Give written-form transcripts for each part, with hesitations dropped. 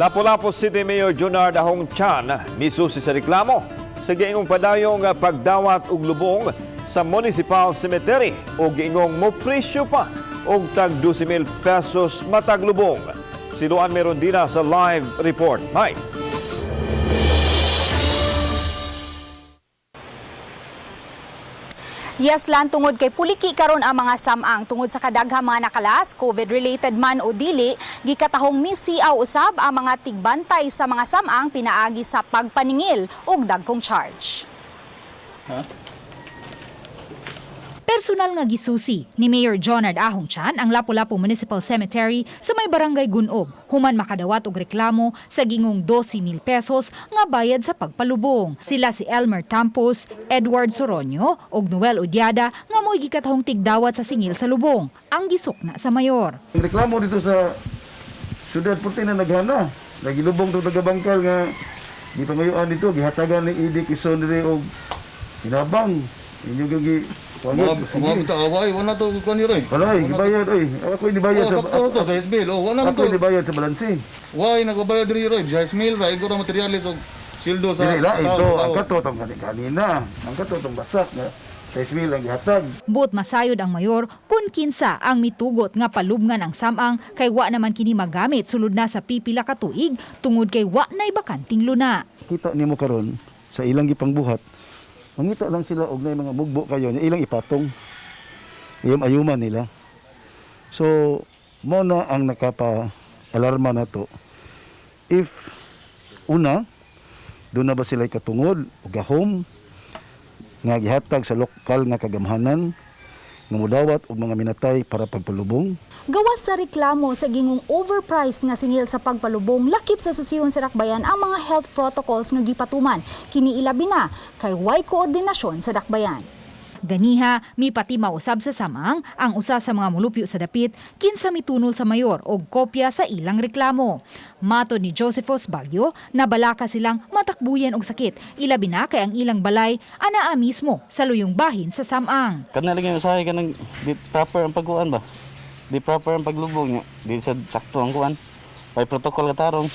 Lapu-lapu City Mayor Junard Ahong Chan misusi sa reklamo sa giingong padayong pagdawat og lubong sa Municipal Cemetery o giingong mo presyo pa og tag 12,000 pesos matag lubong. Si Luan Merondina sa live report. Hi. Yes, lan tungod kay puliki karon ang mga samang tungod sa kadaghang mga nakalas, COVID-related man o dili, gikatahong misiaw usab ang mga tigbantay sa mga samang pinaagi sa pagpaningil ug dagkong charge. Personal nga gisusi ni Mayor Junard Ahong Chan ang Lapu-lapu Municipal Cemetery sa may barangay Gunob, human makadawat og reklamo sa gingong 12,000 pesos nga bayad sa pagpalubong. Sila si Elmer Tampos, Edward Soronio ug Noel Udiada nga mo'y gikatahong tigdawat sa singil sa lubong. Ang gisukna sa mayor. Reklamo dito sa Sudad Puti na naghana. Nagilubong to tagabangkal nga di pangayuan dito gihatagan ni Idi Kisondre og Inabang. Inyo gagi Mga away, wala to kuan yun eh. Wala, gibayad oy. Ako dibayad sa sakto to sa SBL. Oh, wala man to. Ako dibayad sa balanse. Why nagbayad diri ro? Sa SBL ra iguro materialis og sildo sa. Dili la ito ang katotong kanina. Ang katotong basak nga sa SBL ang gihatag. But masayod ang mayor kun kinsa ang mitugot nga palubngan ang samang kay wa naman kini magamit sulod na sa pipila ka tuig tungod kay wa nay bakanting luna. Kita nimo karon sa ilang gipangbuhat. Mangita lang sila og nay mga bugbo kayo nya ilang ipatong. Ayuman nila. So mo na ang nakapa-alarma na to. If una doon na ba sila katungod o gahom nga gihatag sa lokal nga kagamhanan nga mudawat og mga minatay para pagpalubong. Gawas sa reklamo sa gingong overpriced nga singil sa pagpalubong, lakip sa susiyon sa Dakbayan ang mga health protocols nga gipatuman. Kini ilabi na kay way koordinasyon sa Dakbayan. Ganiha, mi pati mausab sa samang ang usa sa mga mulupyo sa dapit kinsa mitunol sa mayor og kopya sa ilang reklamo. Mato ni Josephus Bagyo, nabalaka silang matakbuyan og sakit. Ilabi na kay ang ilang balay anaa mismo sa luyong bahin sa samang. Kana lang yung usahay ka ng di proper ang pagkuhan ba? Di proper ang paglubong niya. Di sa sakto ang kuhan. May protocol katarong.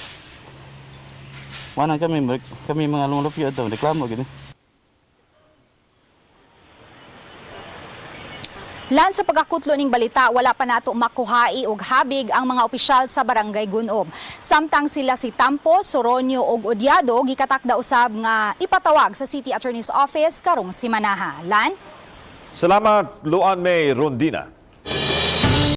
Wala kami mga lumulupyo ito. Reklamo gini. Lan sa pagkakutlo ning balita, wala pa nato makuhai og habig ang mga opisyal sa barangay Gunob. Samtang sila si Tampos, Soronio ug Udiado gikatakda usab nga ipatawag sa City Attorney's Office karong simanaha. Lan? Salamat Luan May Rondina.